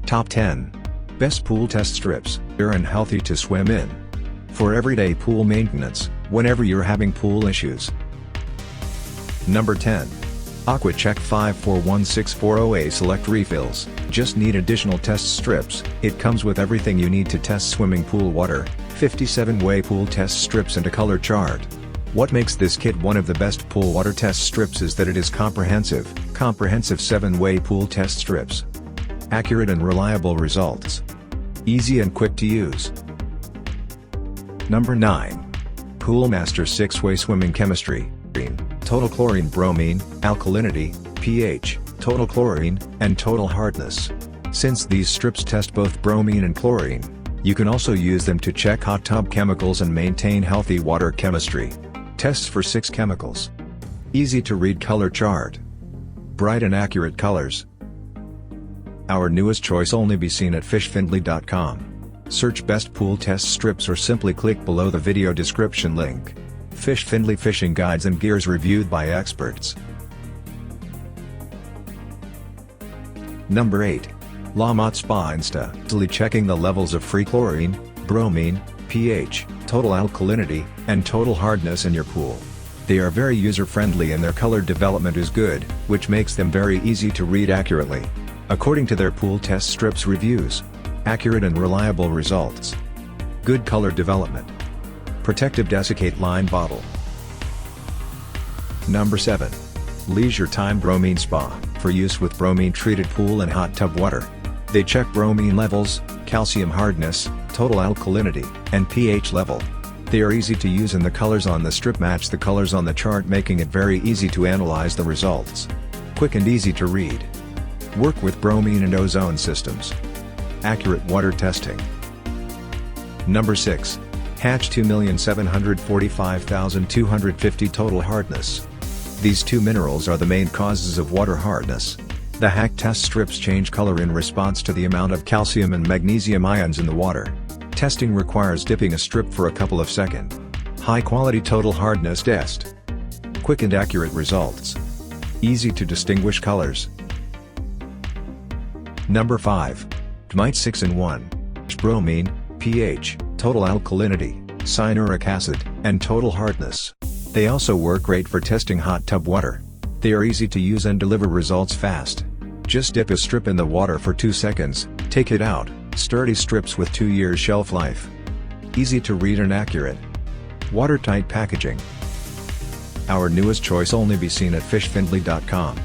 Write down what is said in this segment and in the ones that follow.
Top 10. Best pool test strips, pure and healthy to swim in. For everyday pool maintenance, whenever you're having pool issues. Number 10. AquaChek 541640A Select Refills. Just need additional test strips. It comes with everything you need to test swimming pool water, 57-way pool test strips and a color chart. What makes this kit one of the best pool water test strips is that it is comprehensive 7-way pool test strips. Accurate and reliable results. Easy and quick to use. Number 9. Poolmaster 6-way Swimming Chemistry. Total chlorine, bromine, alkalinity, pH, total chlorine, and total hardness. Since these strips test both bromine and chlorine, you can also use them to check hot tub chemicals and maintain healthy water chemistry. Tests for 6 chemicals. Easy to read color chart. Bright and accurate colors. Our newest choice only be seen at fishfindley.com. Search best pool test strips or simply click below the video description link. Fish Findley Fishing Guides and Gears reviewed by experts. Number 8. LaMotte Spa Insta. Easily checking the levels of free chlorine, bromine, pH, total alkalinity, and total hardness in your pool. They are very user-friendly and their color development is good, which makes them very easy to read accurately. According to their pool test strips reviews. Accurate and reliable results. Good color development. Protective desiccate lined bottle. Number 7. Leisure Time Bromine Spa, for use with bromine treated pool and hot tub water. They check bromine levels, calcium hardness, total alkalinity, and pH level. They are easy to use and the colors on the strip match the colors on the chart, making it very easy to analyze the results. Quick and easy to read. Work with bromine and ozone systems. Accurate water testing. Number 6. Hach 2,745,250 total hardness. These two minerals are the main causes of water hardness. The Hach test strips change color in response to the amount of calcium and magnesium ions in the water. Testing requires dipping a strip for a couple of seconds. High quality total hardness test. Quick and accurate results. Easy to distinguish colors. Number 5. DMight 6-in-1. Bromine, pH, total alkalinity, cyanuric acid, and total hardness. They also work great for testing hot tub water. They are easy to use and deliver results fast. Just dip a strip in the water for 2 seconds, take it out. Sturdy strips with 2 years shelf life. Easy to read and accurate. Watertight packaging. Our newest choice only be seen at fishfindley.com.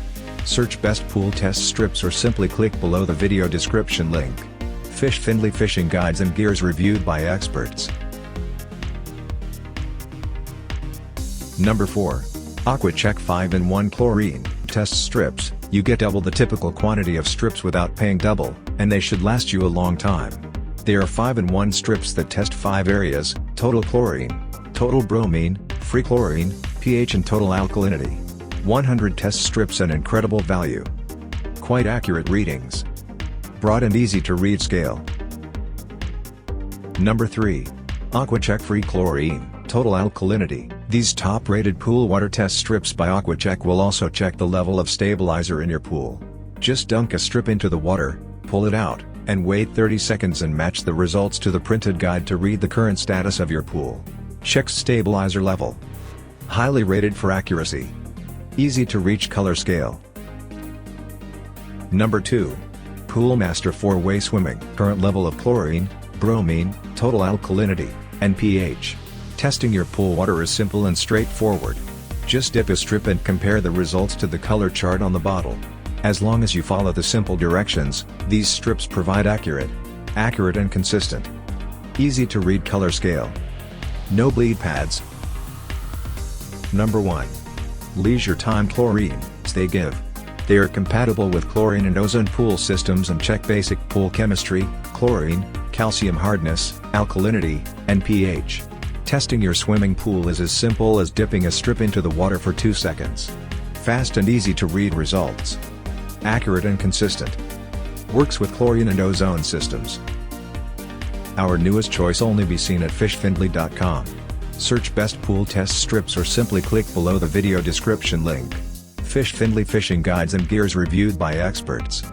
Search best pool test strips or simply click below the video description link. Fish Findley Fishing Guides and Gears reviewed by experts. Number 4. AquaChek 5-in-1 Chlorine Test Strips. You get double the typical quantity of strips without paying double, and they should last you a long time. They are 5-in-1 strips that test 5 areas: total chlorine, total bromine, free chlorine, pH and total alkalinity. 100 test strips and incredible value. Quite accurate readings. Broad and easy to read scale. Number 3. AquaChek Free Chlorine, Total Alkalinity. These top-rated pool water test strips by AquaChek will also check the level of stabilizer in your pool. Just dunk a strip into the water, pull it out, and wait 30 seconds and match the results to the printed guide to read the current status of your pool. Checks stabilizer level. Highly rated for accuracy. Easy to reach color scale. Number 2. Poolmaster 4-way Swimming. Current level of chlorine, bromine, total alkalinity, and pH. Testing your pool water is simple and straightforward. Just dip a strip and compare the results to the color chart on the bottle. As long as you follow the simple directions, these strips provide accurate and consistent. Easy to read color scale. No bleed pads. Number 1. Leisure Time Chlorine. They are compatible with chlorine and ozone pool systems and check basic pool chemistry, chlorine, calcium hardness, alkalinity, and pH. Testing your swimming pool is as simple as dipping a strip into the water for 2 seconds. Fast and easy to read results. Accurate and consistent. Works with chlorine and ozone systems. Our newest choice only be seen at fishfindley.com. Search best pool test strips or simply click below the video description link. Fish Findley Fishing Guides and Gears reviewed by experts.